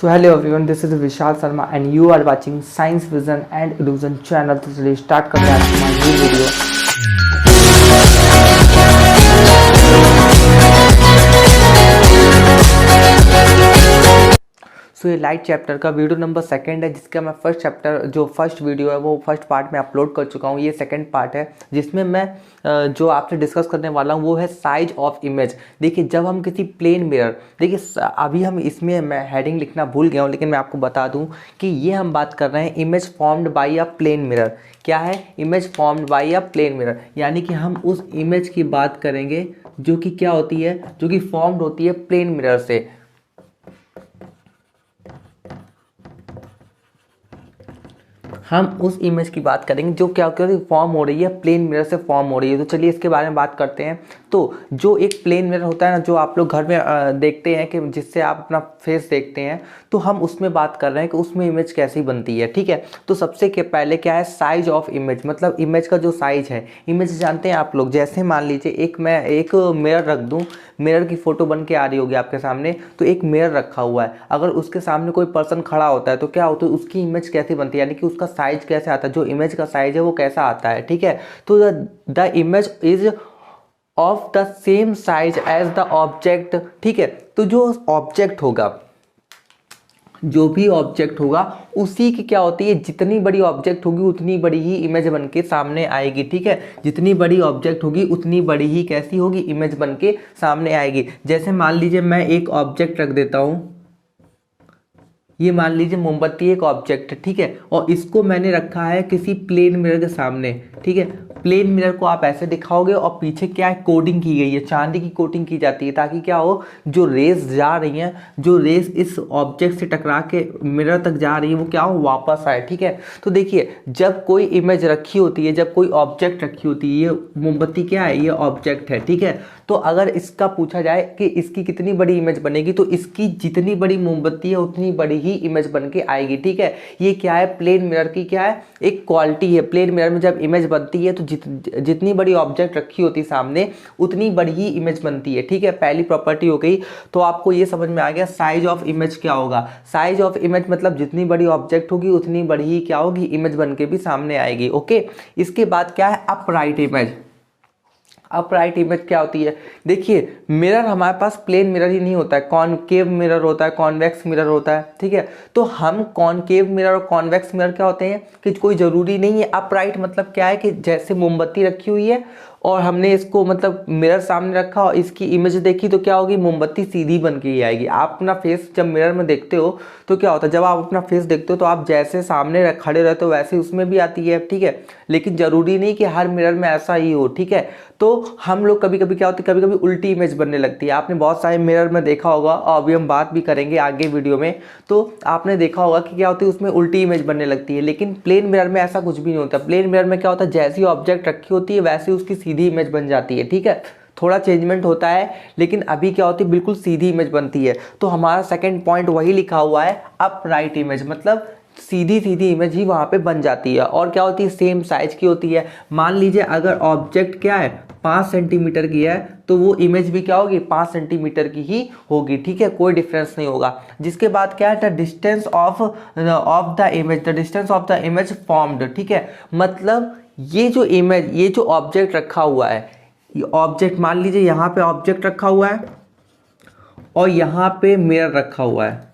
So hello everyone, this is Vishal Sharma and you are watching Science Vision and Illusion channel। तो चलिए start करते हैं आज हमारी न्यू वीडियो। सो ये लाइट चैप्टर का वीडियो नंबर सेकंड है, जिसका मैं फर्स्ट चैप्टर जो फर्स्ट वीडियो है वो फर्स्ट पार्ट में अपलोड कर चुका हूँ। ये सेकंड पार्ट है जिसमें मैं जो आपसे डिस्कस करने वाला हूँ वो है साइज ऑफ इमेज। देखिए, जब हम किसी प्लेन मिरर, देखिए अभी हम इसमें मैं हेडिंग लिखना भूल गया हूँ, लेकिन मैं आपको बता दूँ कि ये हम बात कर रहे हैं image formed by a plane mirror. क्या है? Image formed by a plane mirror, यानी कि हम उस इमेज की बात करेंगे जो कि क्या होती है, जो कि फॉर्म्ड होती है प्लेन मिरर से। हम उस इमेज की बात करेंगे जो क्या फॉर्म हो रही है प्लेन मिरर से फॉर्म हो रही है। तो चलिए इसके बारे में बात करते हैं। तो जो एक प्लेन मिरर होता है ना, जो आप लोग घर में देखते हैं कि जिससे आप अपना फेस देखते हैं, तो हम उसमें बात कर रहे हैं कि उसमें इमेज कैसी बनती है। ठीक है, तो सबसे के पहले क्या है, साइज ऑफ इमेज, मतलब इमेज का जो साइज है। इमेज जानते हैं आप लोग, जैसे मान लीजिए मैं एक मिरर रख दूँ, मिरर की फोटो बन के आ रही होगी आपके सामने, तो एक मिरर रखा हुआ है, अगर उसके सामने कोई पर्सन खड़ा होता है तो क्या होता है, उसकी इमेज कैसी बनती है, यानी कि उसका साइज कैसे आता है, जो इमेज का साइज है वो कैसा आता है। ठीक है, तो the image is of the same size as the object. ठीक है, तो जो ऑब्जेक्ट होगा, जो भी ऑब्जेक्ट होगा उसी की क्या होती है, जितनी बड़ी ऑब्जेक्ट होगी उतनी बड़ी ही इमेज बन के सामने आएगी। ठीक है, जितनी बड़ी ऑब्जेक्ट होगी उतनी बड़ी ही कैसी होगी, इमेज बन के सामने आएगी। जैसे मान लीजिए मैं एक ऑब्जेक्ट रख देता हूँ, ये मान लीजिए मोमबत्ती एक ऑब्जेक्ट है। ठीक है, और इसको मैंने रखा है किसी प्लेन मिरर के सामने। ठीक है, प्लेन मिरर को आप ऐसे दिखाओगे और पीछे क्या है, कोटिंग की गई है, चांदी की कोटिंग की जाती है, ताकि क्या हो, जो रेस जा रही हैं, जो रेस इस ऑब्जेक्ट से टकरा के मिरर तक जा रही है, वो क्या हो, वापस आए। ठीक है, तो देखिए जब कोई इमेज रखी होती है, जब कोई ऑब्जेक्ट रखी होती है, ये मोमबत्ती क्या है, ये ऑब्जेक्ट है। ठीक है, तो अगर इसका पूछा जाए कि इसकी कितनी बड़ी इमेज बनेगी, तो इसकी जितनी बड़ी मोमबत्ती है उतनी बड़ी ही इमेज बन के आएगी। ठीक है, ये क्या है, प्लेन मिरर की क्या है, एक क्वालिटी है। प्लेन मिरर में जब इमेज बनती है तो जितनी बड़ी ऑब्जेक्ट रखी होती है सामने उतनी बड़ी ही इमेज बनती है। ठीक है, पहली प्रॉपर्टी हो गई। तो आपको ये समझ में आ गया साइज ऑफ इमेज क्या होगा। साइज ऑफ इमेज मतलब जितनी बड़ी ऑब्जेक्ट होगी उतनी बड़ी ही क्या होगी, इमेज बन के भी सामने आएगी। ओके, इसके बाद क्या है, अपराइट इमेज। अपराइट इमेज क्या होती है, देखिए मिरर हमारे पास प्लेन मिरर ही नहीं होता है, कॉनकेव मिरर होता है, कॉन्वेक्स मिरर होता है। ठीक है, तो हम कॉनकेव मिरर और कॉन्वेक्स मिरर क्या होते हैं कि कोई ज़रूरी नहीं है। अपराइट मतलब क्या है कि जैसे मोमबत्ती रखी हुई है और हमने इसको मतलब मिरर सामने रखा और इसकी इमेज देखी, तो क्या होगी, मोमबत्ती सीधी बन के ही आएगी। आप अपना फेस जब मिरर में देखते हो तो क्या होता है, जब आप अपना फेस देखते हो तो आप जैसे सामने खड़े रहते हो वैसे उसमें भी आती है। ठीक है, लेकिन ज़रूरी नहीं कि हर मिरर में ऐसा ही हो। ठीक है, तो हम लोग कभी कभी क्या होती है, कभी कभी उल्टी इमेज बनने लगती है। आपने बहुत सारे मिरर में देखा होगा और अभी हम बात भी करेंगे आगे वीडियो में, तो आपने देखा होगा कि क्या होती है, उसमें उल्टी इमेज बनने लगती है। लेकिन प्लेन मिरर में ऐसा कुछ भी नहीं होता। प्लेन मिरर में क्या होता है, जैसी ऑब्जेक्ट रखी होती है वैसे उसकी सीधी इमेज बन जाती है। ठीक है, थोड़ा चेंजमेंट होता है, लेकिन अभी क्या होती है, बिल्कुल सीधी इमेज बनती है। तो हमारा सेकंड पॉइंट वही लिखा हुआ है, अपराइट इमेज, मतलब सीधी सीधी इमेज ही वहाँ पे बन जाती है। और क्या होती है, सेम साइज की होती है। मान लीजिए अगर ऑब्जेक्ट क्या है, 5 सेंटीमीटर की है, तो वो इमेज भी क्या होगी, 5 सेंटीमीटर की ही होगी। ठीक है, कोई डिफरेंस नहीं होगा। जिसके बाद क्या है, the distance of the image, the distance of the image formed. ठीक है, मतलब ये जो इमेज, ये जो ऑब्जेक्ट रखा हुआ है, ये ऑब्जेक्ट मान लीजिए यहाँ पे ऑब्जेक्ट रखा हुआ है और यहाँ पे मिरर रखा हुआ है,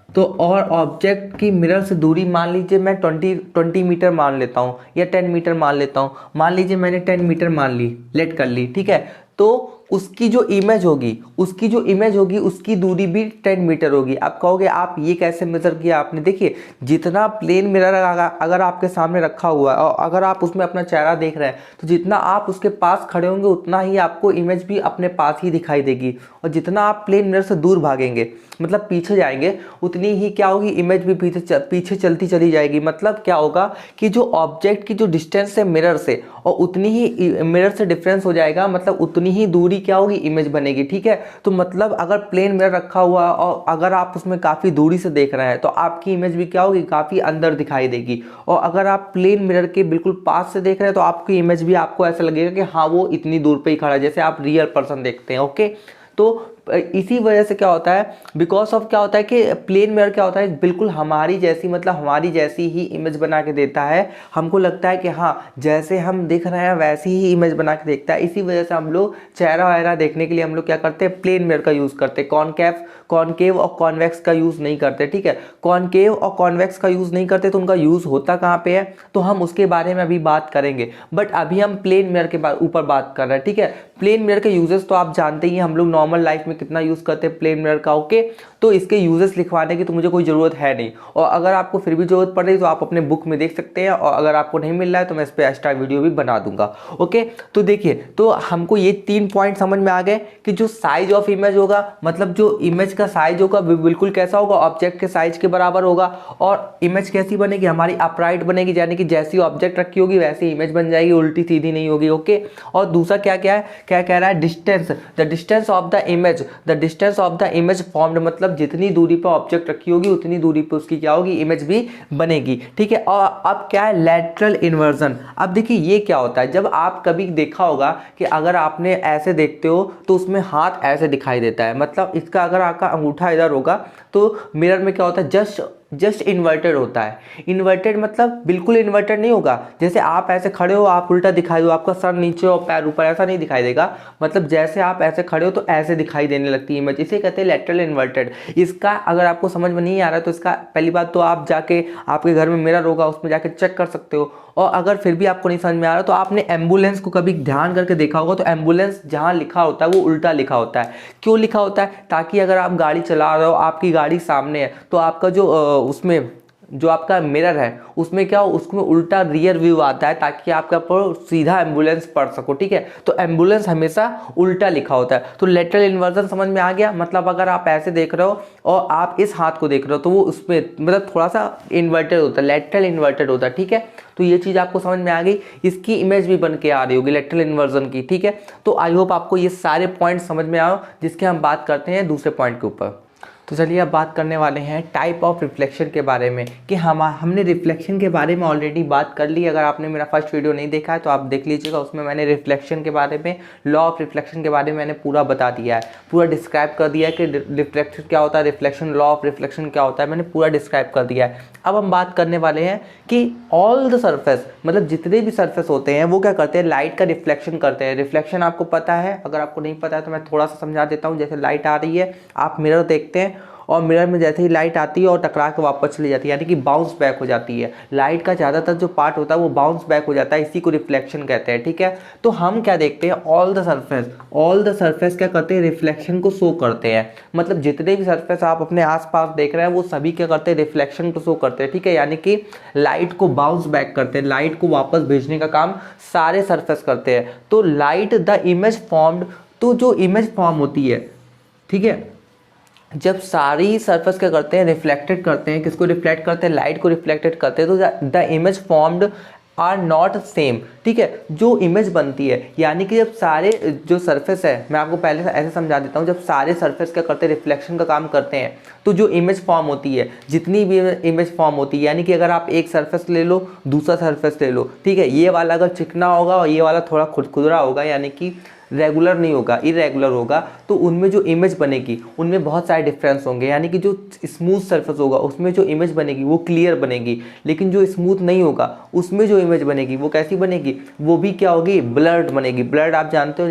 तो और ऑब्जेक्ट की मिरर से दूरी मान लीजिए मैं 20 मीटर मान लेता हूँ या 10 मीटर मान लेता हूँ। मान लीजिए मैंने 10 मीटर मान ली, लेट कर ली। ठीक है, तो उसकी जो इमेज होगी, उसकी दूरी भी 10 मीटर होगी। आप कहोगे आप ये कैसे मेजर किया आपने, देखिए जितना प्लेन मिरर अगर आपके सामने रखा हुआ है और अगर आप उसमें अपना चेहरा देख रहे हैं, तो जितना आप उसके पास खड़े होंगे उतना ही आपको इमेज भी अपने पास ही दिखाई देगी। और जितना आप प्लेन मिरर से दूर भागेंगे, मतलब पीछे जाएंगे, उतनी ही क्या होगी, इमेज भी पीछे चलती चली जाएगी। मतलब क्या होगा कि जो ऑब्जेक्ट की जो डिस्टेंस है मिरर से, और उतनी ही मिरर से डिफरेंस हो जाएगा, मतलब उतनी ही दूरी क्या होगी, इमेज बनेगी। ठीक है, तो मतलब अगर प्लेन मिरर रखा हुआ और अगर आप उसमें काफ़ी दूरी से देख रहे हैं तो आपकी इमेज भी क्या होगी, काफ़ी अंदर दिखाई देगी। और अगर आप प्लेन मिरर के बिल्कुल पास से देख रहे हैं तो आपकी इमेज भी आपको ऐसा लगेगा कि हाँ वो इतनी दूर पे ही खड़ा है, जैसे आप रियल पर्सन देखते हैं। ओके, तो इसी वजह से क्या होता है, बिकॉज ऑफ क्या होता है कि प्लेन मिरर क्या होता है, बिल्कुल हमारी जैसी, मतलब हमारी जैसी ही इमेज बना के देता है। हमको लगता है कि हाँ जैसे हम दिख रहे हैं वैसी ही इमेज बना के देखता है। इसी वजह से हम लोग चेहरा वगैरह देखने के लिए हम लोग क्या करते हैं, प्लेन मिरर का यूज़ करते हैं। कॉनकेव और कॉन्वेक्स का यूज़ नहीं करते, ठीक है। कॉनकेव और कॉन्वेक्स का यूज़ नहीं करते तो उनका यूज़ होता कहाँ पे है, तो हम उसके बारे में अभी बात करेंगे। बट अभी हम प्लेन मिरर के ऊपर बात कर रहे हैं, ठीक है। प्लेन मिरर के यूजेस तो आप जानते ही हैं, हम लोग नॉर्मल लाइफ में कितना यूज़ करते हैं प्लेन मिरर का, ओके। तो इसके यूजेस लिखवाने की तो मुझे कोई ज़रूरत है नहीं, और अगर आपको फिर भी ज़रूरत पड़ रही तो आप अपने बुक में देख सकते हैं, और अगर आपको नहीं मिल रहा है तो मैं इस पर एक्स्ट्रा वीडियो भी बना दूंगा, ओके। तो देखिए, तो हमको ये 3 पॉइंट समझ में आ गए कि जो साइज ऑफ इमेज होगा, मतलब जो इमेज का साइज होगा बिल्कुल कैसा होगा, ऑब्जेक्ट के साइज के बराबर होगा। और इमेज कैसी बनेगी, हमारी अपराइट बनेगी, यानी कि जैसी ऑब्जेक्ट रखी होगी वैसी इमेज बन जाएगी, उल्टी सीधी नहीं होगी, ओके। और दूसरा क्या क्या है, क्या कह रहा है, distance, the distance of the image, the distance of the image formed, मतलब जितनी दूरी पर ऑब्जेक्ट रखी होगी उतनी दूरी पर उसकी क्या होगी, इमेज भी बनेगी, ठीक है। और अब क्या है, लैटरल इन्वर्जन। अब देखिए ये क्या होता है, जब आप कभी देखा होगा कि अगर आपने ऐसे देखते हो तो उसमें हाथ ऐसे दिखाई देता है, मतलब इसका अगर आपका अंगूठा इधर होगा तो मिरर में क्या होता है, जस्ट इन्वर्टेड होता है। इन्वर्टेड मतलब बिल्कुल इन्वर्टेड नहीं होगा, जैसे आप ऐसे खड़े हो आप उल्टा दिखाई दो, आपका सर नीचे और पैर ऊपर, ऐसा नहीं दिखाई देगा। मतलब जैसे आप ऐसे खड़े हो तो ऐसे दिखाई देने लगती है इमेज, इसे कहते हैं लैटरल इन्वर्टेड। इसका अगर आपको समझ में नहीं आ रहा है तो इसका पहली बात तो आप जाके, आपके घर में मिरर होगा उसमें जाके चेक कर सकते हो। और अगर फिर भी आपको नहीं समझ में आ रहा तो आपने एम्बुलेंस को कभी ध्यान करके देखा होगा, तो एम्बुलेंस जहाँ लिखा होता है वो उल्टा लिखा होता है। क्यों लिखा होता है, ताकि अगर आप गाड़ी चला रहे हो, आपकी गाड़ी सामने है, तो आपका जो उसमें जो आपका मिरर है उसमें क्या हो, उसमें उल्टा रियर व्यू आता है, ताकि आपका पर सीधा एम्बुलेंस पढ़ सको, ठीक है। तो एम्बुलेंस हमेशा उल्टा लिखा होता है। तो लेटरल इन्वर्जन समझ में आ गया, मतलब अगर आप ऐसे देख रहे हो और आप इस हाथ को देख रहे हो तो वो उसमें मतलब थोड़ा सा इन्वर्टेड होता है, लेटरल इन्वर्टेड होता है, ठीक है। तो ये चीज़ आपको समझ में आ गई, इसकी इमेज भी बन के आ रही होगी लेटरल इन्वर्जन की, ठीक है। तो आई होप आपको ये सारे पॉइंट समझ में आओ, जिसके हम बात करते हैं दूसरे पॉइंट के ऊपर। तो चलिए अब बात करने वाले हैं टाइप ऑफ रिफ्लेक्शन के बारे में, कि हमने रिफ्लेक्शन के बारे में ऑलरेडी बात कर ली। अगर आपने मेरा फर्स्ट वीडियो नहीं देखा है तो आप देख लीजिएगा, उसमें मैंने रिफ्लेक्शन के बारे में, लॉ ऑफ रिफ्लेक्शन के बारे में मैंने पूरा बता दिया है, पूरा डिस्क्राइब कर दिया है कि रिफ्लेक्शन क्या होता है, रिफ्लेक्शन, लॉ ऑफ रिफ्लेक्शन क्या होता है, मैंने पूरा डिस्क्राइब कर दिया है। अब हम बात करने वाले हैं कि ऑल द सरफेस, मतलब जितने भी सरफेस होते हैं वो क्या करते हैं, लाइट का रिफ्लेक्शन करते हैं। रिफ्लेक्शन आपको पता है, अगर आपको नहीं पता है तो मैं थोड़ा सा समझा देता हूँ। जैसे लाइट आ रही है, आप मिरर देखते हैं और मिरर में जैसे ही लाइट आती है और टकरा के वापस चली जाती है, यानी कि बाउंस बैक हो जाती है। लाइट का ज़्यादातर जो पार्ट होता है वो बाउंस बैक हो जाता है, इसी को रिफ्लेक्शन कहते हैं, ठीक है। तो हम क्या देखते हैं, ऑल द सरफेस क्या करते हैं, रिफ्लेक्शन को शो करते हैं। मतलब जितने भी सरफेस आप अपने आसपास देख रहे हैं वो सभी क्या करते हैं, रिफ्लेक्शन को शो करते हैं, ठीक है। यानी कि लाइट को बाउंस बैक करते हैं, लाइट को वापस भेजने का काम सारे सरफेस करते हैं। तो लाइट द इमेज फॉर्म्ड, तो जो इमेज फॉर्म होती है, ठीक है, जब सारी सरफेस क्या करते हैं, रिफ्लेक्टेड करते हैं, किसको रिफ्लेक्ट करते हैं, लाइट को रिफ्लेक्टेड करते हैं, तो the image formed are not same, ठीक है। जो इमेज बनती है, यानी कि जब सारे जो सरफेस है, मैं आपको पहले से ऐसे समझा देता हूँ, जब सारे सरफेस क्या करते हैं, रिफ्लेक्शन का काम करते हैं, तो जो इमेज फॉर्म होती है, जितनी भी इमेज फॉर्म होती है, यानी कि अगर आप एक सरफेस ले लो, दूसरा सरफेस ले लो, ठीक है, ये वाला अगर चिकना होगा और ये वाला थोड़ा खुरदुरा होगा, यानी कि रेगुलर नहीं होगा, इरेगुलर होगा, तो उनमें जो इमेज बनेगी उनमें बहुत सारे डिफरेंस होंगे। यानी कि जो स्मूथ सरफेस होगा उसमें जो इमेज बनेगी वो क्लियर बनेगी, लेकिन जो स्मूथ नहीं होगा उसमें जो इमेज बनेगी वो कैसी बनेगी, वो भी क्या होगी, ब्लर्ड बनेगी। ब्लर्ड आप जानते हो,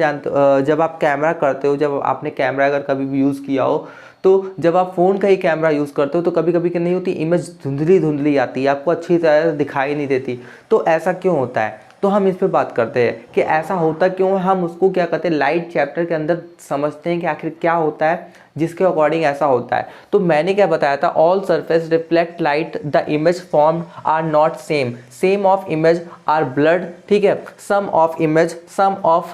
जब आप कैमरा करते हो, जब आपने कैमरा अगर कभी भी यूज़ किया हो, तो जब आप फ़ोन का ही कैमरा यूज़ करते हो तो कभी कभी क्या नहीं होती, इमेज धुंधली धुंधली आती है, आपको अच्छी तरह दिखाई नहीं देती। तो ऐसा क्यों होता है, तो हम इस पे बात करते हैं कि ऐसा होता क्यों है। हम उसको क्या कहते हैं, लाइट चैप्टर के अंदर समझते हैं कि आखिर क्या होता है जिसके अकॉर्डिंग ऐसा होता है। तो मैंने क्या बताया था, all surface reflect light, the image formed are not same of image are blurred, ठीक है। Some of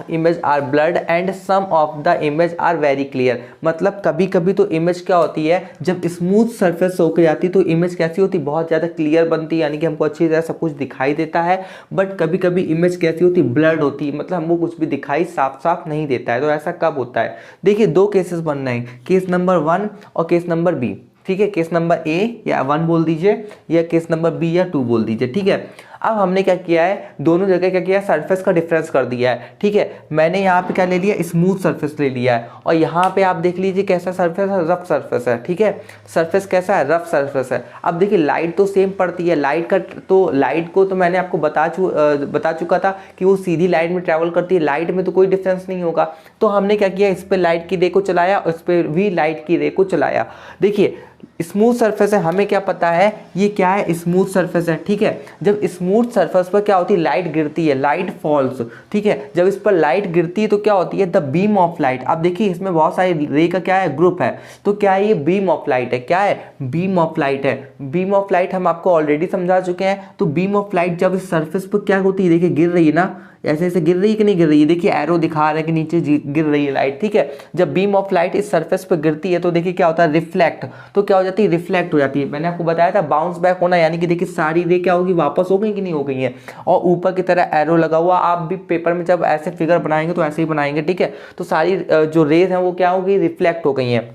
image are blurred and some of the image are very clear. मतलब कभी कभी तो इमेज क्या होती है, जब स्मूथ सरफेस होकर जाती है तो इमेज कैसी होती, बहुत ज़्यादा क्लियर बनती है, यानी कि हमको अच्छी तरह सब कुछ दिखाई देता है। बट कभी कभी इमेज कैसी होती, ब्लर्ड होती है, मतलब हमको कुछ भी दिखाई साफ साफ नहीं देता है। तो ऐसा कब होता है, देखिए दो केसेस बन रहे हैं, केस नंबर 1 और केस नंबर बी, ठीक है। केस नंबर ए या 1 बोल दीजिए, या केस नंबर बी या 2 बोल दीजिए, ठीक है। अब हमने क्या किया है, दोनों जगह क्या किया है, सरफेस का डिफरेंस कर दिया है। ठीक है, मैंने यहाँ पे क्या ले लिया, स्मूथ सरफेस ले लिया है, और यहाँ पे आप देख लीजिए कैसा सरफेस है, रफ सरफेस है। ठीक है, सरफेस कैसा है, रफ सरफेस है। अब देखिए लाइट तो सेम पड़ती है, लाइट को तो मैंने आपको बता चुका था कि वो सीधी लाइट में ट्रैवल करती है, लाइट में तो कोई डिफरेंस नहीं होगा। तो हमने क्या किया, इस पे लाइट की रे को चलाया और इस पे भी लाइट की रे को चलाया। देखिए स्मूथ सरफेस है, हमें क्या पता है ये क्या है, स्मूथ सरफेस है। ठीक है, जब स्मूथ सरफेस पर क्या होती है, लाइट गिरती है, लाइट फॉल्स। ठीक है, जब इस पर लाइट गिरती है तो क्या होती है, द बीम ऑफ लाइट। अब देखिए इसमें बहुत सारे रे का क्या है, ग्रुप है, तो क्या है, ये बीम ऑफ लाइट है। क्या है, बीम ऑफ लाइट है। बीम ऑफ लाइट हम आपको ऑलरेडी समझा चुके हैं। तो बीम ऑफ लाइट जब इस सरफेस पर क्या होती है, देखिए गिर रही है ना, ऐसे ऐसे गिर रही है कि नहीं गिर रही है, देखिए एरो दिखा रहा है कि नीचे गिर रही है लाइट। ठीक है, जब बीम ऑफ लाइट इस सरफेस पर गिरती है तो देखिए क्या होता है, रिफ्लेक्ट। तो क्या हो जाती है, रिफ्लेक्ट हो जाती है। मैंने आपको बताया था बाउंस बैक होना, यानी कि देखिए सारी रे क्या होगी, वापस हो गई कि नहीं हो गई है। और ऊपर की तरह एरो लगा हुआ, आप भी पेपर में जब ऐसे फिगर बनाएंगे तो ऐसे ही बनाएंगे। ठीक है, तो सारी जो रेज हैं वो क्या होगी, रिफ्लेक्ट हो गई हैं।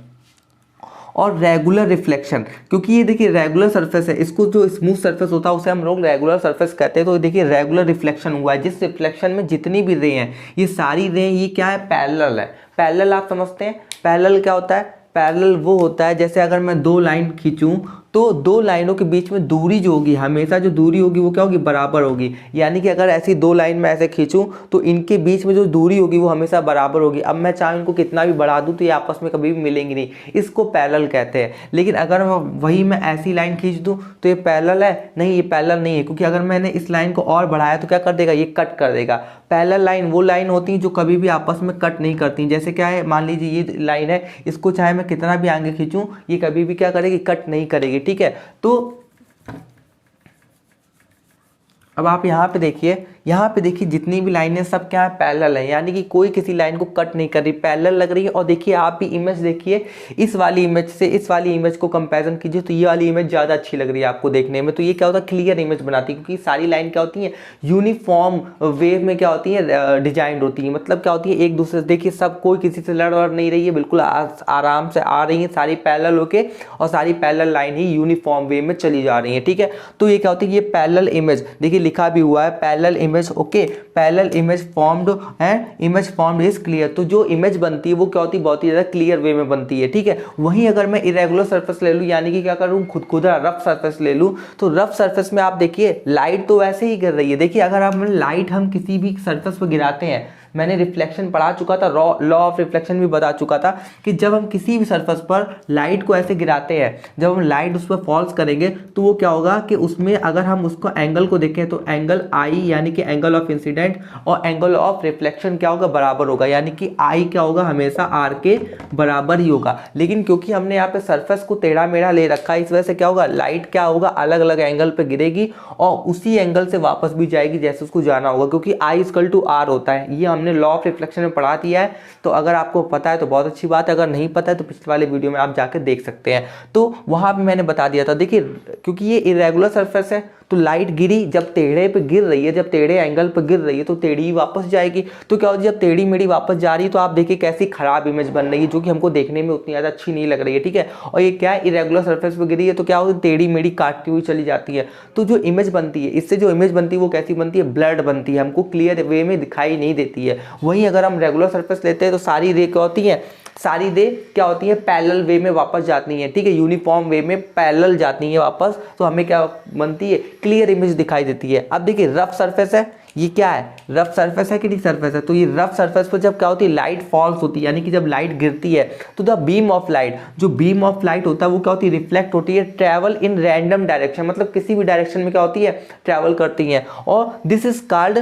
और रेगुलर रिफ्लेक्शन, क्योंकि ये देखिए रेगुलर सरफेस है, इसको जो स्मूथ सरफेस होता है उसे हम लोग रेगुलर सरफेस कहते हैं। तो देखिए रेगुलर रिफ्लेक्शन हुआ है, जिस रिफ्लेक्शन में जितनी भी रे हैं, ये सारी रे ये क्या है, पैरेलल है। पैरेलल आप समझते हैं, पैरेलल क्या होता है, पैरेलल वो होता है जैसे अगर मैं दो लाइन खींचूं तो दो लाइनों के बीच में दूरी जो होगी, हमेशा जो दूरी होगी वो क्या होगी, बराबर होगी। यानी कि अगर ऐसी दो लाइन में ऐसे खींचूं तो इनके बीच में जो दूरी होगी वो हमेशा बराबर होगी। अब मैं चाहे इनको कितना भी बढ़ा दूं तो ये आपस में कभी भी मिलेंगी नहीं, इसको पैरेलल कहते हैं। लेकिन अगर वही मैं ऐसी लाइन खींच दूं तो ये पैरेलल है, नहीं ये पैरेलल नहीं है, क्योंकि अगर मैंने इस लाइन को और बढ़ाया तो क्या कर देगा, ये कट कर देगा। पैरेलल लाइन वो लाइन होती है जो कभी भी आपस में कट नहीं करती। जैसे क्या है, मान लीजिए ये लाइन है, इसको चाहे मैं कितना भी आगे खींचूं ये कभी भी क्या करेगी, कट नहीं करेगी। ठीक है, तो अब आप यहाँ पे देखिए जितनी भी लाइनें सब क्या है, पैरेलल है, यानी कि कोई किसी लाइन को कट नहीं कर रही, पैरेलल लग रही है। और देखिए आप भी इमेज देखिए, इस वाली इमेज से इस वाली इमेज को कंपैरिजन कीजिए तो ये वाली इमेज ज़्यादा अच्छी लग रही है आपको देखने में। तो ये क्या होता है, क्लियर इमेज बनाती है, क्योंकि सारी लाइन क्या होती है, यूनिफॉर्म वे में क्या होती है, डिजाइन होती है। मतलब क्या होती है, एक दूसरे से देखिए सब कोई किसी से लड़ नहीं रही है, बिल्कुल आराम से आ रही है सारी पैरेलल होके, और सारी पैरेलल लाइन ही यूनिफॉर्म वे में चली जा रही है। ठीक है, तो ये क्या होती है, ये पैरेलल इमेज, देखिए लिखा भी हुआ है parallel image. Okay, parallel image formed and image formed is clear. तो जो इमेज बनती है वो क्या होती है, बहुत ही ज्यादा क्लियर वे में बनती है। ठीक है, वहीं अगर मैं इरेगुलर सरफेस ले लूं, यानी कि क्या करूं, खुदरा रफ सरफेस ले लूं, तो रफ सरफेस में आप देखिए लाइट तो वैसे ही गिर रही है। देखिए अगर आप लाइट हम किसी भी सरफेस पर गिराते हैं, मैंने रिफ्लेक्शन पढ़ा चुका था, लॉ ऑफ रिफ्लेक्शन भी बता चुका था कि जब हम किसी भी सरफेस पर लाइट को ऐसे गिराते हैं, जब हम लाइट उस पर फॉल्स करेंगे तो वो क्या होगा कि उसमें अगर हम उसको एंगल को देखें तो एंगल आई यानी कि एंगल ऑफ इंसिडेंट और एंगल ऑफ रिफ्लेक्शन क्या होगा, बराबर होगा। यानी कि आई क्या होगा, हमेशा आर के बराबर ही होगा। लेकिन क्योंकि हमने यहाँ पे सरफेस को टेढ़ा मेढ़ा ले रखा है, इस वजह से क्या होगा, लाइट क्या होगा, अलग अलग एंगल पे गिरेगी और उसी एंगल से वापस भी जाएगी जैसे उसको जाना होगा, क्योंकि आई इक्वल टू आर होता है। ये हमने लॉ ऑफ रिफ्लेक्शन में पढ़ा दिया है। तो अगर आपको पता है तो बहुत अच्छी बात है, अगर नहीं पता है तो पिछले वाले वीडियो में आप जाकर देख सकते हैं। तो वहां भी मैंने बता दिया था। देखिए क्योंकि ये इरेगुलर सरफेस है तो लाइट गिरी, जब टेढ़े पे गिर रही है, जब टेढ़े एंगल पे गिर रही है तो टेढ़ी ही वापस जाएगी। तो क्या होता है, जब टेढ़ी मेढ़ी वापस जा रही है तो आप देखिए कैसी खराब इमेज बन रही है, जो कि हमको देखने में उतनी ज़्यादा अच्छी नहीं लग रही है। ठीक है, और ये क्या है, इरेगुलर सरफेस पे गिरी है तो क्या होता है, टेढ़ी मेढ़ी काटती हुई चली जाती है। तो जो इमेज बनती है, इससे जो इमेज बनती है वो कैसी बनती है, ब्लर्ड बनती है, हमको क्लियर वे में दिखाई नहीं देती है। वहीं अगर हम रेगुलर सरफेस लेते हैं तो सारी रे क्या होती है, सारी रे क्या होती है, पैरेलल वे में वापस जाती है। ठीक है, यूनिफॉर्म वे में पैरेलल जाती है वापस, तो हमें क्या बनती है, क्लियर इमेज दिखाई देती है। अब देखिए रफ सरफेस है, ये क्या है, रफ सरफेस है कि नहीं सरफेस है। तो ये रफ सरफेस पर जब क्या होती है, लाइट फॉल्स होती है, यानी कि जब लाइट गिरती है तो द बीम ऑफ लाइट, जो बीम ऑफ लाइट होता है वो क्या होती है, रिफ्लेक्ट होती है, ट्रैवल इन रैंडम डायरेक्शन, मतलब किसी भी डायरेक्शन में क्या होती है, ट्रैवल करती है। और this is called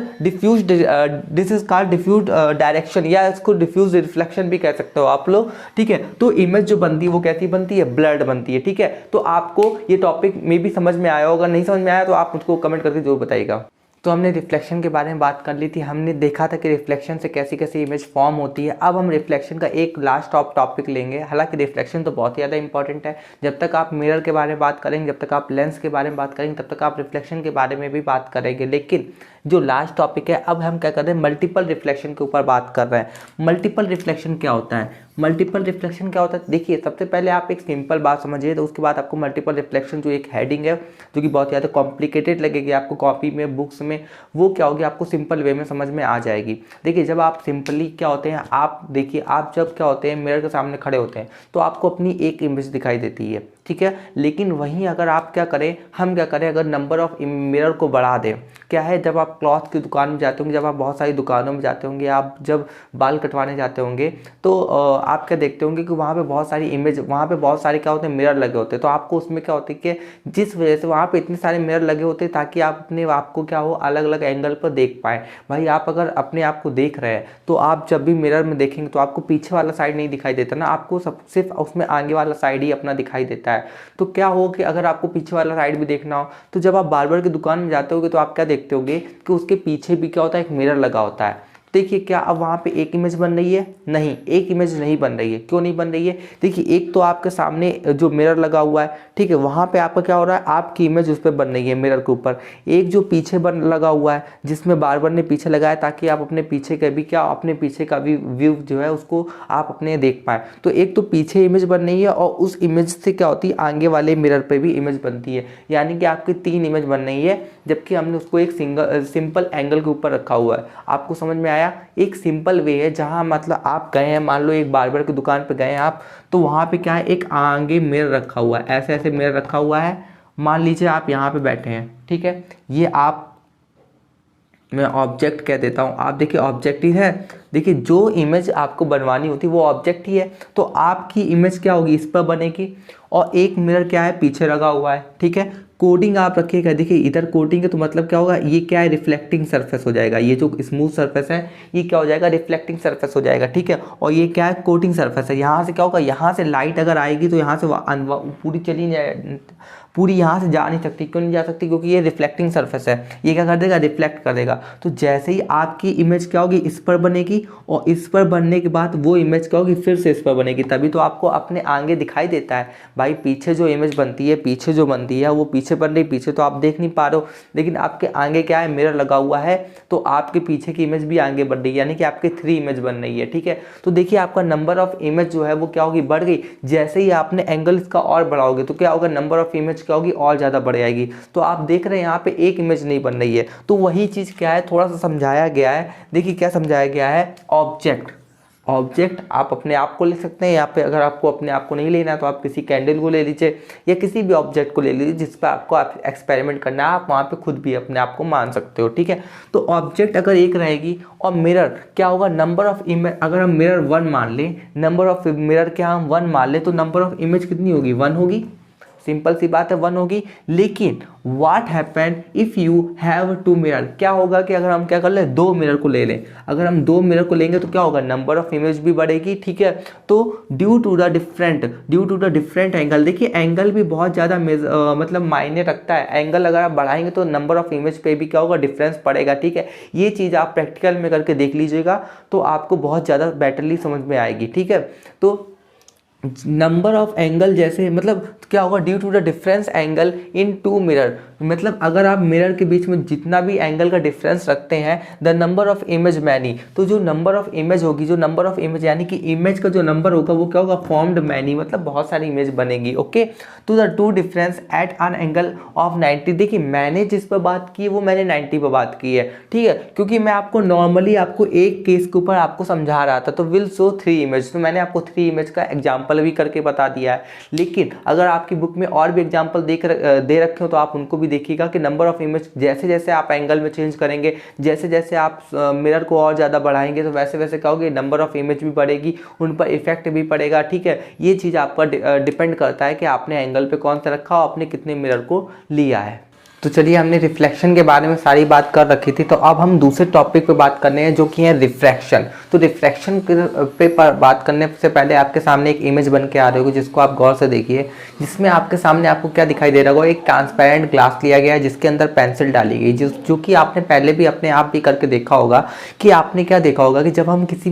diffuse direction, या इसको डिफ्यूज रिफ्लेक्शन भी कह सकते हो आप लोग। ठीक है, तो इमेज जो बनती है वो कैसी बनती है, ब्लर्ड बनती है। ठीक है, तो आपको ये टॉपिक में भी समझ में आया होगा, नहीं समझ में आया तो आप मुझको कमेंट करके जरूर बताइएगा। तो हमने रिफ्लेक्शन के बारे में बात कर ली थी, हमने देखा था कि रिफ्लेक्शन से कैसी कैसी इमेज फॉर्म होती है। अब हम रिफ्लेक्शन का एक लास्ट टॉपिक लेंगे। हालांकि रिफ्लेक्शन तो बहुत ही ज़्यादा इंपॉर्टेंट है, जब तक आप मिरर के बारे में बात करेंगे, जब तक आप लेंस के बारे में बात करेंगे, तब तक आप रिफ्लेक्शन के बारे में भी बात करेंगे। लेकिन जो लास्ट टॉपिक है, अब हम क्या कर रहे हैं, मल्टीपल रिफ्लेक्शन के ऊपर बात कर रहे हैं। मल्टीपल रिफ्लेक्शन क्या होता है, मल्टीपल रिफ्लेक्शन क्या होता है? देखिए सबसे पहले आप एक सिंपल बात समझिए, तो उसके बाद आपको मल्टीपल रिफ्लेक्शन जो एक हेडिंग है जो कि बहुत ज़्यादा कॉम्प्लिकेटेड लगेगी आपको कॉपी में, बुक्स में, वो क्या होगी आपको सिंपल वे में समझ में आ जाएगी। देखिए जब आप सिंपली क्या होते हैं, आप देखिए आप जब क्या होते हैं मिरर के सामने खड़े होते हैं तो आपको अपनी एक इमेज दिखाई देती है, ठीक है। लेकिन वहीं अगर आप क्या करें, हम क्या करें, अगर नंबर ऑफ मिरर को बढ़ा दें, क्या है जब आप क्लॉथ की दुकान में जाते होंगे, जब आप बहुत सारी दुकानों में जाते होंगे, आप जब बाल कटवाने जाते होंगे तो आप क्या देखते होंगे कि वहाँ पे बहुत सारी इमेज, वहाँ पे बहुत सारे क्या होते हैं मिरर लगे होते हैं। तो आपको उसमें क्या होता है कि जिस वजह से वहाँ पे इतने सारे मिरर लगे होते हैं ताकि आप अपने आप को क्या हो अलग अलग एंगल पर देख पाए। भाई आप अगर अपने आप को देख रहे हैं तो आप जब भी मिरर में देखेंगे तो आपको पीछे वाला साइड नहीं दिखाई देता ना, आपको सब सिर्फ उसमें आगे वाला साइड ही अपना दिखाई देता है। तो क्या हो कि अगर आपको पीछे वाला साइड भी देखना हो तो जब आप बार्बर की दुकान में जाते होगे तो आप क्या देखते होगे कि उसके पीछे भी क्या होता है, एक मिरर लगा होता है। देखिए क्या अब वहाँ पे एक इमेज बन रही है? नहीं, एक इमेज नहीं बन रही है। क्यों नहीं बन रही है? देखिए एक तो आपके सामने जो मिरर लगा हुआ है, ठीक है, वहाँ पे आपका क्या हो रहा है, आपकी इमेज उस पर बन रही है मिरर के ऊपर। एक जो पीछे बन लगा हुआ है जिसमें बार्बर ने पीछे लगाया ताकि आप अपने पीछे का भी क्या, अपने पीछे का भी व्यू जो है उसको आप अपने देख पाए। तो एक तो पीछे इमेज बन रही है और उस इमेज से क्या होती है आगे वाले मिरर पे भी इमेज बनती है, यानी कि आपकी 3 इमेज बन रही है, जबकि हमने उसको एक सिंपल एंगल के ऊपर रखा हुआ है। आपको समझ में आया? एक सिंपल वे है जहां मतलब आप गए हैं, मान लो एक बार्बर की दुकान पे गए हैं आप, तो वहां पे क्या है एक आगे मिरर रखा हुआ है, ऐसे ऐसे मिरर रखा हुआ है। मान लीजिए आप यहाँ पे बैठे हैं, ठीक है, ये आप, मैं ऑब्जेक्ट कह देता हूँ, आप देखिए ऑब्जेक्ट ही है। देखिए जो इमेज आपको बनवानी होती है वो ऑब्जेक्ट ही है, तो आपकी इमेज क्या होगी इस पर बनेगी और एक मिरर क्या है पीछे लगा हुआ है, ठीक है। कोडिंग आप रखिएगा, देखिए इधर कोडिंग है तो मतलब क्या होगा, ये क्या है रिफ्लेक्टिंग सरफेस हो जाएगा, ये जो स्मूथ सरफेस है ये क्या हो जाएगा रिफ्लेक्टिंग सरफेस हो जाएगा, ठीक है। और ये क्या है कोटिंग सरफेस है, यहाँ से क्या होगा, यहाँ से लाइट अगर आएगी तो यहाँ से पूरी चली जाए, पूरी यहाँ से जा नहीं सकती। क्यों नहीं जा सकती? क्योंकि ये रिफ्लेक्टिंग सरफेस है, ये क्या कर देगा रिफ्लेक्ट कर देगा। तो जैसे ही आपकी इमेज क्या होगी इस पर बनेगी और इस पर बनने के बाद वो इमेज क्या होगी फिर से इस पर बनेगी, तभी तो आपको अपने आगे दिखाई देता है। भाई पीछे जो इमेज बनती है, पीछे जो बनती है वो पीछे बन रही, पीछे तो आप देख नहीं पा रहे हो, लेकिन आपके आगे क्या है मिरर लगा हुआ है तो आपके पीछे की इमेज भी आगे बढ़ रही है, यानी कि आपकी 3 इमेज बन रही है, ठीक है। तो देखिए आपका नंबर ऑफ इमेज जो है वो क्या होगी बढ़ गई। जैसे ही आपने एंगल इसका और बढ़ाओगे तो क्या होगा, नंबर ऑफ इमेज क्या होगी और ज़्यादा बढ़ जाएगी। तो आप देख रहे हैं यहाँ पे एक इमेज नहीं बन रही है, तो वही चीज़ क्या है थोड़ा सा समझाया गया है। देखिए क्या समझाया गया है, ऑब्जेक्ट, ऑब्जेक्ट आप अपने आप को ले सकते हैं, यहाँ पे अगर आपको अपने आप को नहीं लेना है तो आप किसी कैंडल को ले लीजिए या किसी भी ऑब्जेक्ट को ले लीजिए जिस पर आपको आप एक्सपेरिमेंट करना है, आप वहाँ पे खुद भी अपने आप को मान सकते हो, ठीक है। तो ऑब्जेक्ट अगर एक रहेगी और मिरर क्या होगा, नंबर ऑफ इमेज, अगर हम मिरर 1 मान लें, नंबर ऑफ मिरर क्या हम 1 मान लें तो नंबर ऑफ इमेज कितनी होगी 1 होगी, सिंपल सी बात है 1 होगी। लेकिन what happen if you have 2 mirror, क्या होगा कि अगर हम क्या कर लें 2 मिरर को ले लें, अगर हम 2 मिरर को लेंगे तो क्या होगा नंबर ऑफ इमेज भी बढ़ेगी, ठीक है। तो due to the different angle, देखिए एंगल भी बहुत ज़्यादा मतलब मायने रखता है। एंगल अगर आप बढ़ाएंगे तो नंबर ऑफ इमेज पे भी क्या होगा डिफरेंस पड़ेगा, ठीक है। ये चीज़ आप प्रैक्टिकल में करके देख लीजिएगा तो आपको बहुत ज़्यादा बेटरली समझ में आएगी, ठीक है। तो नंबर ऑफ एंगल जैसे मतलब क्या होगा, due to the difference angle in 2 mirror, मतलब अगर आप मिरर के बीच में जितना भी एंगल का डिफरेंस रखते हैं, the number of image many, तो जो नंबर ऑफ इमेज होगी, जो नंबर ऑफ इमेज यानी कि इमेज का जो नंबर होगा वो क्या होगा फॉर्म्ड मैनी, मतलब बहुत सारी इमेज बनेगी, ओके। तो the 2 difference at an angle of 90, देखिए मैंने जिस पर बात की वो मैंने 90 पर बात की है, ठीक है, क्योंकि मैं आपको नॉर्मली आपको एक केस के ऊपर आपको समझा रहा था, तो विल शो 3 इमेज, तो मैंने आपको 3 इमेज का एग्जाम्पल भी करके बता दिया है। लेकिन अगर आपकी बुक में और भी एग्जांपल दे रखे हो तो आप उनको भी देखिएगा कि नंबर ऑफ इमेज जैसे जैसे आप एंगल में चेंज करेंगे, जैसे जैसे आप मिरर को और ज़्यादा बढ़ाएंगे तो वैसे वैसे क्या होगी नंबर ऑफ इमेज भी बढ़ेगी, उन पर इफेक्ट भी पड़ेगा, ठीक है। ये चीज़ आपका डिपेंड करता है कि आपने एंगल पे कौन सा रखा और आपने कितने मिरर को लिया है। तो चलिए हमने रिफ्लेक्शन के बारे में सारी बात कर रखी थी, तो अब हम दूसरे टॉपिक पे बात करने हैं जो कि है रिफ्रैक्शन। तो रिफ्रैक्शन पे बात करने से पहले आपके सामने एक इमेज बन के आ रही होगी जिसको आप गौर से देखिए, जिसमें आपके सामने आपको क्या दिखाई दे रहा होगा, एक ट्रांसपेरेंट ग्लास लिया गया है जिसके अंदर पेंसिल डाली गई, जो कि आपने पहले भी अपने आप भी करके देखा होगा कि आपने क्या देखा होगा कि जब हम किसी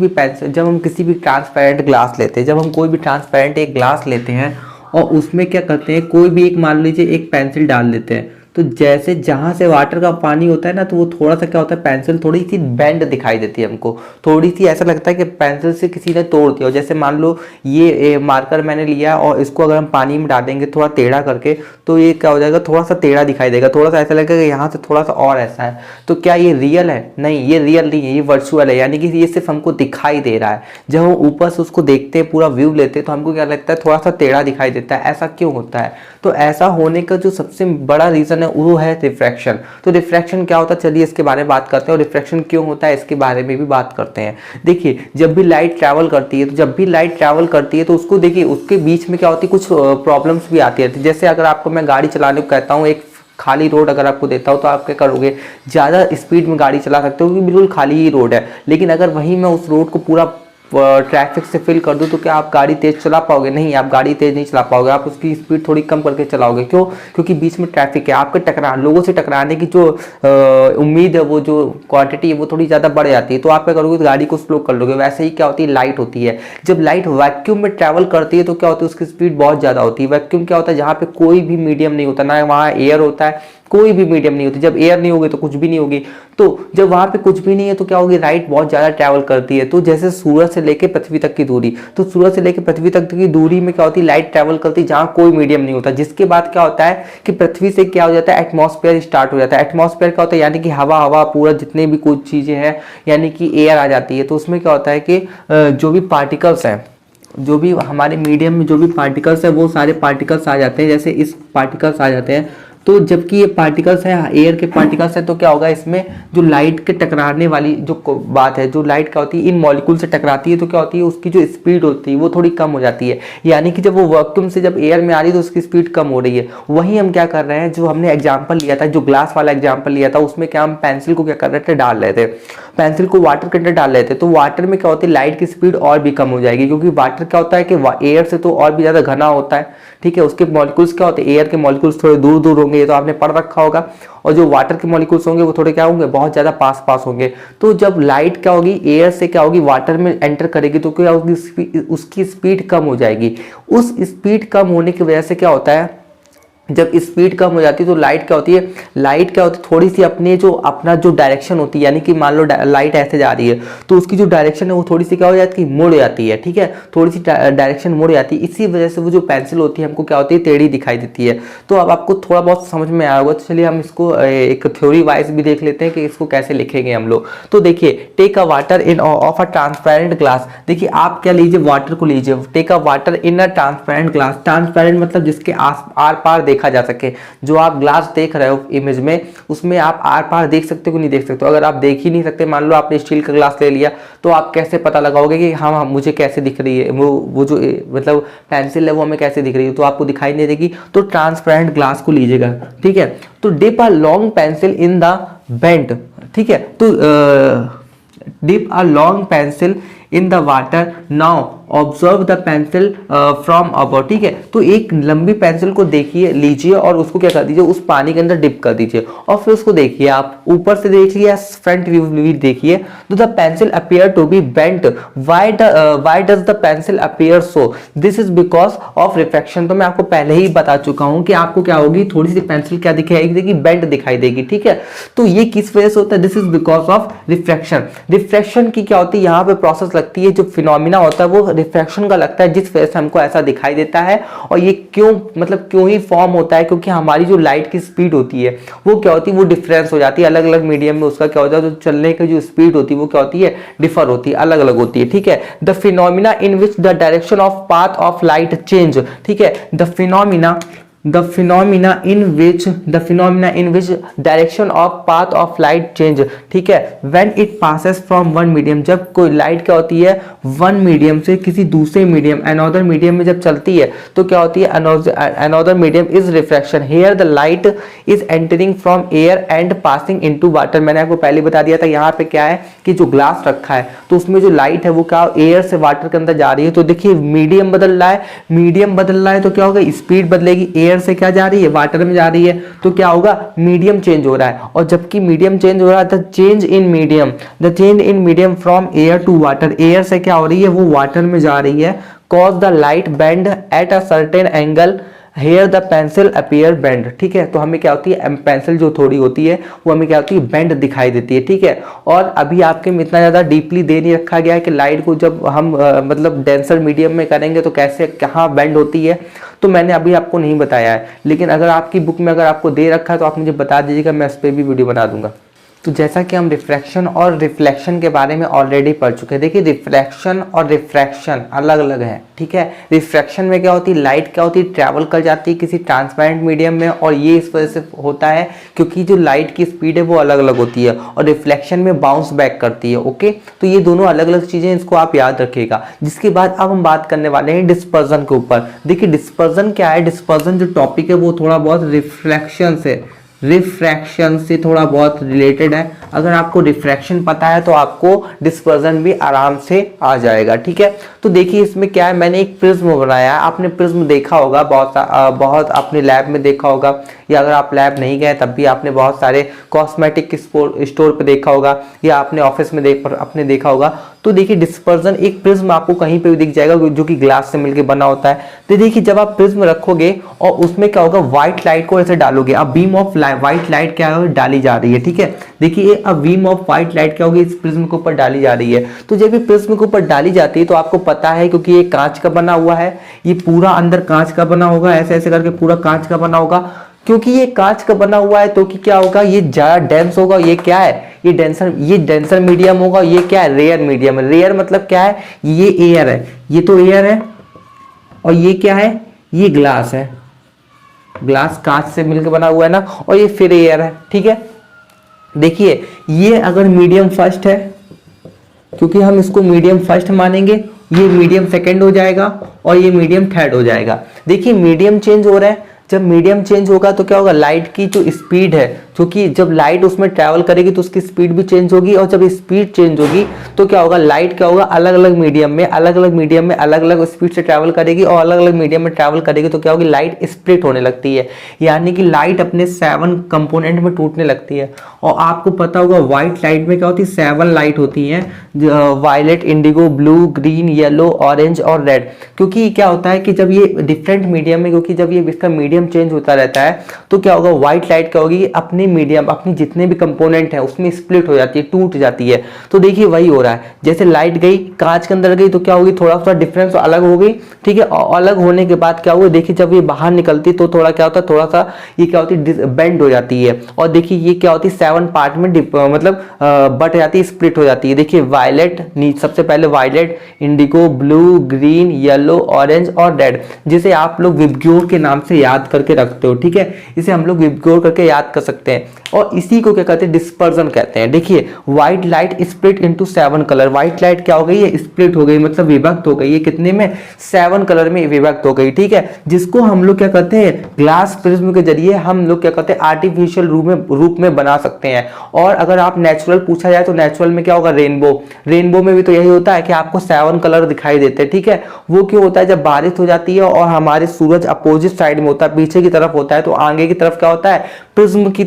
भी ट्रांसपेरेंट ग्लास लेते हैं, जब हम कोई भी ट्रांसपेरेंट एक ग्लास लेते हैं और उसमें क्या करते हैं, कोई भी एक मान लीजिए एक पेंसिल डाल देते हैं, तो जैसे जहाँ से वाटर का पानी होता है ना, तो वो थोड़ा सा क्या होता है, पेंसिल थोड़ी सी बेंड दिखाई देती है हमको, थोड़ी सी ऐसा लगता है कि पेंसिल से किसी ने तोड़ दिया हो। जैसे मान लो ये मार्कर मैंने लिया और इसको अगर हम पानी में डालेंगे थोड़ा टेढ़ा करके, तो ये क्या हो जाएगा, थोड़ा सा टेढ़ा दिखाई देगा, थोड़ा सा ऐसा लगेगा कि यहाँ से थोड़ा सा और ऐसा है। तो क्या ये रियल है? नहीं, ये रियल नहीं है, ये वर्चुअल है, यानी कि ये सिर्फ हमको दिखाई दे रहा है। जब हम ऊपर से उसको देखते हैं, पूरा व्यू लेते हैं, तो हमको क्या लगता है, थोड़ा सा टेढ़ा दिखाई देता है। ऐसा क्यों होता है? तो ऐसा होने का जो सबसे बड़ा रीजन है वो है रिफ्रैक्शन। तो रिफ्रैक्शन क्या होता है, चलिए इसके बारे में बात करते हैं, और रिफ्रैक्शन क्यों होता है इसके बारे में भी बात करते हैं। देखिए, जब भी लाइट ट्रैवल करती है, तो जब भी लाइट ट्रैवल करती है तो उसको देखिए, उसके बीच में क्या होती है, कुछ प्रॉब्लम्स भी आती रहती है। जैसे अगर आपको मैं गाड़ी चलाने को कहता हूँ, एक खाली रोड अगर आपको देता हूँ, तो आप क्या करोगे, ज़्यादा स्पीड में गाड़ी चला सकते हो क्योंकि बिल्कुल खाली ही रोड है। लेकिन अगर वहीं मैं उस रोड को पूरा ट्रैफिक से फिल कर दूं, तो क्या आप गाड़ी तेज चला पाओगे? नहीं, आप गाड़ी तेज नहीं चला पाओगे, आप उसकी स्पीड थोड़ी कम करके चलाओगे। क्यों? क्योंकि बीच में ट्रैफिक है, आपके लोगों से टकराने की जो उम्मीद है, वो जो क्वांटिटी है, वो थोड़ी ज़्यादा बढ़ जाती है। तो आप क्या करोगे, तो गाड़ी को स्लो कर लोगे। वैसे ही क्या होती है, लाइट होती है, जब लाइट वैक्यूम में ट्रैवल करती है तो क्या होती है, उसकी स्पीड बहुत ज़्यादा होती है। वैक्यूम क्या होता है, जहाँ पे कोई भी मीडियम नहीं होता, ना वहाँ एयर होता है, कोई भी मीडियम नहीं होती। जब एयर नहीं होगी तो कुछ भी नहीं होगी। तो जब वहां पे कुछ भी नहीं है तो क्या होगी, लाइट बहुत ज्यादा ट्रैवल करती है। तो जैसे सूरज से लेकर पृथ्वी तक की दूरी, तो सूरज से लेकर पृथ्वी तक की दूरी में क्या होती है, लाइट ट्रैवल करती है जहां कोई मीडियम नहीं होता। जिसके बाद क्या होता है कि पृथ्वी से क्या हो जाता है, एटमॉस्फेयर स्टार्ट हो जाता है। एटमॉस्फेयर क्या होता है, यानी कि हवा पूरा जितने भी कुछ चीजें हैं, यानी कि एयर आ जाती है। तो उसमें क्या होता है कि जो भी पार्टिकल्स हैं, जो भी हमारे मीडियम में जो भी पार्टिकल्स है, वो सारे पार्टिकल्स आ जाते हैं। जैसे इस पार्टिकल्स आ जाते हैं, तो जबकि ये पार्टिकल्स है, एयर के पार्टिकल्स है, तो क्या होगा, इसमें जो लाइट के टकराने वाली जो बात है, जो लाइट क्या होती है, इन मॉलिक्यूल से टकराती है, तो क्या होती है, उसकी जो स्पीड होती है वो थोड़ी कम हो जाती है। यानी कि जब वो वैक्यूम से जब एयर में आ रही है तो उसकी स्पीड कम हो रही है। वहीं हम क्या कर रहे हैं, जो हमने एग्जाम्पल लिया था, जो ग्लास वाला एग्जाम्पल लिया था, उसमें क्या हम पेंसिल को क्या कर रहे थे, डाल रहे थे, पेंसिल को वाटर के अंदर डाल रहे थे। तो वाटर में क्या होती है, लाइट की स्पीड और भी कम हो जाएगी, क्योंकि वाटर क्या होता है कि एयर से तो और भी ज्यादा घना होता है। ठीक है, उसके मॉलिक्यूल्स क्या होते हैं, एयर के मॉलिक्यूल्स थोड़े दूर दूर होंगे, ये तो आपने पढ़ रखा होगा। और जो वाटर के मॉलिक्यूल्स होंगे वो थोड़े क्या होंगे, बहुत ज्यादा पास पास होंगे। तो जब लाइट क्या होगी, एयर से क्या होगी, वाटर में एंटर करेगी, तो क्या होगी, उसकी स्पीड कम हो जाएगी। उस स्पीड कम होने की वजह से क्या होता है, जब स्पीड कम हो जाती है तो लाइट क्या होती है, थोड़ी सी अपना जो डायरेक्शन होती है, यानी कि मान लो लाइट ऐसे जा रही है, तो उसकी जो डायरेक्शन है वो थोड़ी सी क्या हो जाती है, मुड़ जाती है। ठीक है, थोड़ी सी डायरेक्शन मुड़ जाती है। इसी वजह से वो जो पेंसिल होती है हमको क्या होती है, टेढ़ी दिखाई देती है। तो अब आपको थोड़ा बहुत समझ में आया होगा। तो चलिए हम इसको एक थ्योरी वाइज भी देख लेते हैं कि इसको कैसे लिखेंगे हम लोग। तो देखिए, take a water in of a transparent glass. देखिए, आप क्या लीजिए, वाटर को लीजिए, take a water in a transparent glass. Transparent मतलब जिसके आर पार देखा जा सके। जो आप ग्लास देख रहे हो इमेज में, उसमें आप आर पार देख सकते हो कि नहीं देख सकते हो। अगर आप देख ही नहीं सकते, मान लो आपने स्टील का ग्लास ले लिया, तो आप कैसे पता लगाओगे कि हाँ मुझे कैसे दिख रही है वो जो मतलब पेंसिल है वो हमें कैसे दिख रही है, तो आपको दिखाई नहीं देगी। तो ट्रांसपेरेंट ग्लास को लीजिएगा। ठीक है, तो dip a long pencil in the bent. ठीक है, तो dip a long pencil in the water, now observe the pencil from above. ठीक है, तो एक लंबी पेंसिल को देखिए, लीजिए और उसको क्या कर दीजिए, उस पानी के अंदर डिप कर दीजिए, और फिर उसको देखिए, आप ऊपर से देख लिया, फ्रंट व्यू भी देखिए, तो the pencil appear to be bent. Why does the pencil appear so? This is because of refraction. तो मैं आपको पहले ही बता चुका हूं कि आपको क्या होगी, थोड़ी सी पेंसिल क्या दिखाई, बेंट दिखाई देगी। ठीक है, तो ये किस वजह से होता है, this is because of refraction. Refraction की क्या होती है, यहाँ पे प्रोसेस लगती है, जो फिनोमिना होता है वो रिफ्रैक्शन का लगता है, जिस वजह से हमको ऐसा दिखाई देता है। और ये क्यों ही फॉर्म होता है, क्योंकि हमारी जो लाइट की स्पीड होती है वो क्या होती है, वो डिफरेंस हो जाती है। अलग अलग मीडियम में उसका क्या होता है, जो चलने की जो स्पीड होती है वो क्या होती है, डिफर होती है, अलग अलग होती है। ठीक है, the phenomena in which the direction of path of light change. ठीक है, the phenomena in which direction of path of light change। ठीक है, when it passes from one medium, जब कोई लाइट क्या होती है, one medium से किसी दूसरे मीडियम, another medium में जब चलती है, तो क्या होती है, another medium is refraction। here the light is entering from air and passing into water। मैंने आपको पहले बता दिया था, यहाँ पे क्या है कि जो ग्लास रखा है, तो उसमें जो लाइट है वो क्या एयर से वाटर के अंदर जा रही है। तो देखिए, मीडियम बदल रहा है, तो क्या होगा, स्पीड बदलेगी, एयर से क्या जा रही है, वाटर में जा रही है, तो क्या होगा, मीडियम चेंज हो रहा है। और जबकि मीडियम चेंज हो रहा है, the change in medium from air to water, air से क्या हो रही है, वो वाटर में जा रही है, cause the light bend at a certain angle here the pencil appear bend, ठीक है। तो हमें क्या होती है, पेंसिल जो थोड़ी होती है वो हमें क्या होती है, बेंड दिखाई देती है, ठीक है। और अभी आपके में इतना ज़्यादा डीपली दे नहीं रखा गया है कि लाइट को जब हम मतलब डेंसर मीडियम में करेंगे तो कैसे कहाँ बेंड होती है, तो मैंने अभी आपको नहीं बताया है। लेकिन अगर आपकी बुक में अगर आपको दे रखा है तो आप मुझे बता दीजिएगा, मैं इस पर भी वीडियो बना दूंगा। तो जैसा कि हम रिफ्रैक्शन और रिफ्लेक्शन के बारे में ऑलरेडी पढ़ चुके हैं। देखिए रिफ्लेक्शन और रिफ्रैक्शन अलग अलग है, ठीक है। रिफ्रैक्शन में क्या होती है, लाइट क्या होती है, ट्रैवल कर जाती है किसी ट्रांसपेरेंट मीडियम में, और ये इस वजह से होता है क्योंकि जो लाइट की स्पीड है वो अलग अलग होती है, और रिफ्लेक्शन में बाउंस बैक करती है। ओके, तो ये दोनों अलग अलग चीज़ें, इसको आप याद रखिएगा। जिसके बाद अब हम बात करने वाले हैं डिस्पर्जन के ऊपर। देखिए डिस्पर्जन क्या है, डिस्पर्जन जो टॉपिक है वो थोड़ा बहुत रिफ्रैक्शन से थोड़ा बहुत रिलेटेड है। अगर आपको रिफ्रैक्शन पता है तो आपको डिस्पर्जन भी आराम से आ जाएगा, ठीक है। तो देखिए इसमें क्या है, मैंने एक प्रिज्म बनाया है। आपने प्रिज्म देखा होगा, बहुत अपने लैब में देखा होगा, या अगर आप लैब नहीं गए तब भी आपने बहुत सारे कॉस्मेटिक स्टोर पे देखा होगा, या आपने ऑफिस में अपने देखा होगा। तो देखिए डिस्पर्जन, एक प्रिज्म आपको कहीं पे भी दिख जाएगा जो कि ग्लास से मिलकर बना होता है। तो देखिए जब आप प्रिज्म रखोगे और उसमें क्या होगा, व्हाइट लाइट को ऐसे डालोगे, अब बीम ऑफ व्हाइट लाइट क्या है, डाली जा रही है, ठीक है। देखिए अब बीम ऑफ व्हाइट लाइट क्या होगी, इस प्रिज्म के ऊपर डाली जा रही है। तो जब ये प्रिज्म के ऊपर डाली जाती है तो आपको पता है, क्योंकि ये कांच का बना हुआ है, ये पूरा अंदर कांच का बना होगा, ऐसे ऐसे करके पूरा कांच का बना होगा। क्योंकि ये कांच का बना हुआ है तो कि क्या होगा, ये ज्यादा डेंस होगा। ये क्या है, ये डेंसर मीडियम होगा। ये क्या है, रेयर मीडियम है। रेयर मतलब क्या है, ये एयर है, ये तो एयर है, और ये क्या है, ये ग्लास है। ग्लास कांच से मिलकर बना हुआ है ना, और ये फिर एयर है, ठीक है। देखिए ये अगर मीडियम फर्स्ट है, क्योंकि हम इसको मीडियम फर्स्ट मानेंगे, ये मीडियम सेकंड हो जाएगा और ये मीडियम थर्ड हो जाएगा। देखिए मीडियम चेंज हो रहा है, जब मीडियम चेंज होगा तो क्या होगा, लाइट की जो स्पीड है, क्योंकि जब लाइट उसमें ट्रैवल करेगी तो उसकी स्पीड भी चेंज होगी, और जब स्पीड चेंज होगी तो क्या होगा, लाइट क्या होगा, अलग अलग मीडियम में अलग अलग स्पीड से ट्रैवल करेगी, और अलग अलग मीडियम में ट्रैवल करेगी तो क्या होगी, लाइट स्प्लिट होने लगती है। यानी कि लाइट अपने 7 कंपोनेंट में टूटने लगती है। और आपको पता होगा व्हाइट लाइट में क्या होती है, 7 लाइट होती है, violet, indigo, blue, green, yellow, orange और रेड। क्योंकि क्या होता है कि जब ये डिफरेंट मीडियम में, क्योंकि जब ये इसका मीडियम चेंज होता रहता है तो क्या होगा, व्हाइट लाइट क्या होगी, अपनी मीडियम, अपनी जितने भी कंपोनेंट है उसमें स्प्लिट हो जाती है, टूट जाती है। तो देखिए वही हो रहा है, जैसे लाइट गई कांच के अंदर गई तो क्या होगी, थोड़ा सा डिफरेंस अलग हो गई, ठीक है। और अलग होने के बाद क्या हुआ, देखिए जब ये बाहर निकलती तो थोड़ा क्या होता है, थोड़ा सा ये क्या होती है, बेंड हो जाती है। और देखिए ये क्या होती है, 7 पार्ट में मतलब बट जाती है, स्प्लिट हो जाती है। देखिए वायलेट, सबसे पहले violet, indigo, blue, green, yellow, orange और रेड, जिसे आप लोग विबग्योर के नाम से याद करके रखते हो, ठीक है। इसे हम लोग विबग्योर करके याद कर सकते हैं, और इसी को क्या कहते हैं, डिस्पर्जन कहते हैं। देखिए white light split into 7 colour, white light क्या हो गई है, स्प्लिट हो गई, मतलब विभक्त हो गई है, कितने में, 7 कलर में विभक्त हो गई, ठीक है। जिसको हम लोग क्या कहते हैं, ग्लास प्रिज्म के जरिए हम लोग क्या कहते हैं, आर्टिफिशियल रूप में बना सकते हैं। और अगर आप नेचुरल पूछा जाए तो नेचुरल में क्या होगा, रेनबो में भी तो यही होता है कि आपको 7 कलर दिखाई देते हैं, ठीक है। वो क्यों होता है, जब बारिश हो जाती है और हमारे सूरज अपोजिट साइड में होता है, पीछे की तरफ होता है, तो आगे की तरफ क्या होता है, प्रिज्म की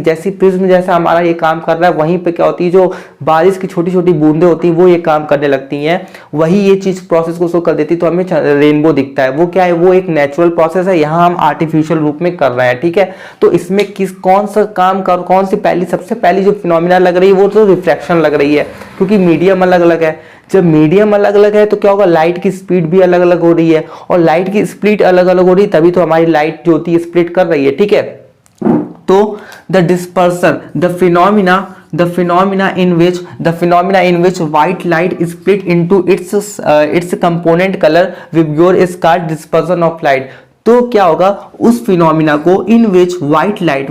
जैसी प्रिज्म जैसा हमारा ये काम कर रहा है, वहीं पे क्या होती है, जो बारिश की छोटी छोटी बूंदे होती हैं वो ये काम करने लगती हैं, वही ये चीज प्रोसेस को शो कर देती है, तो हमें रेनबो दिखता है। वो क्या है, वो एक नेचुरल प्रोसेस है, यहाँ हम आर्टिफिशियल रूप में कर रहे हैं, ठीक है। तो इसमें कौन सी सबसे पहली जो फिनोमिना लग रही है वो तो रिफ्रैक्शन लग रही है, क्योंकि मीडियम अलग अलग है। जब मीडियम अलग अलग है तो क्या होगा, लाइट की स्पीड भी अलग अलग हो रही है, और लाइट की स्प्लिट अलग अलग हो रही है, तभी तो हमारी लाइट जो होती है स्प्लिट कर रही है, ठीक है। तो the dispersion, the phenomena in which white light is split into its component color Vibgyor is called dispersion of light। तो क्या होगा, उस फिनोमिना को इन विच व्हाइट लाइट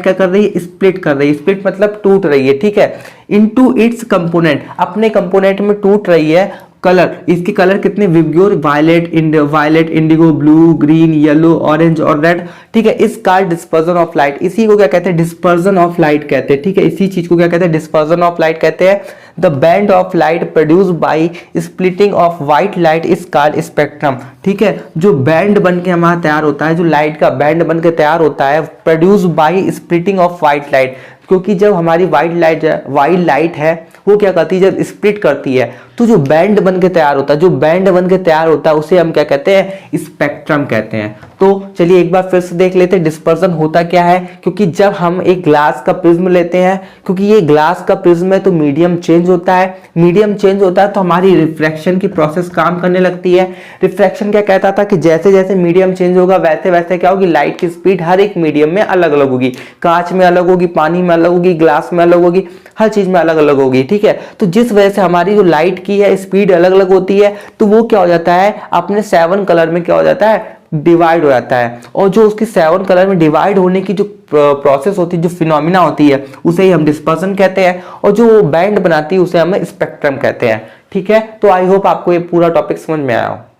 क्या कर रही है, स्प्लिट कर रही है, स्प्लिट मतलब टूट रही है, ठीक है, इनटू इट्स कंपोनेंट, अपने कंपोनेंट में टूट रही है। कलर, इसके कलर कितने, VIBGYOR, violet, indigo, blue, green, yellow, orange और रेड, ठीक है। इस कॉल्ड डिस्पर्जन ऑफ लाइट, इसी को क्या कहते हैं, डिस्पर्जन ऑफ लाइट कहते हैं, ठीक है। इसी चीज को क्या कहते हैं, डिस्पर्जन ऑफ लाइट कहते हैं। The band of light produce by splitting of white light is called spectrum, ठीक है। जो बैंड बन के हमारा तैयार होता है, जो लाइट का बैंड बन के तैयार होता है, produce by splitting of white light, क्योंकि जब हमारी व्हाइट लाइट है वो क्या करती है, जब स्प्लिट करती है तो जो बैंड बन के तैयार होता है, उसे हम क्या कहते हैं, स्पेक्ट्रम कहते हैं। तो चलिए एक बार फिर से देख लेते हैं डिस्पर्सन होता क्या है। क्योंकि जब हम एक ग्लास का प्रिज्म लेते हैं, क्योंकि ये ग्लास का प्रिज्म है तो मीडियम चेंज होता है, मीडियम चेंज होता है तो हमारी रिफ्रैक्शन की प्रोसेस काम करने लगती है। रिफ्रैक्शन क्या कहता था कि जैसे जैसे मीडियम चेंज होगा वैसे वैसे क्या होगी, लाइट की स्पीड हर एक मीडियम में अलग अलग होगी, कांच में अलग होगी, पानी में अलग होगी, ग्लास में अलग होगी, हर चीज में अलग अलग होगी, ठीक है। तो जिस वजह से हमारी जो लाइट की है स्पीड अलग अलग होती है, तो वो क्या हो जाता है अपने 7 कलर में क्या हो जाता है, डिवाइड हो जाता है। और जो उसकी 7 कलर में डिवाइड होने की जो प्रोसेस होती है, जो फिनोमिना होती है, उसे ही हम डिस्पर्सन कहते हैं। और जो बैंड बनाती है उसे हम स्पेक्ट्रम कहते हैं, ठीक है। तो आई होप आपको ये पूरा टॉपिक समझ में आया हो।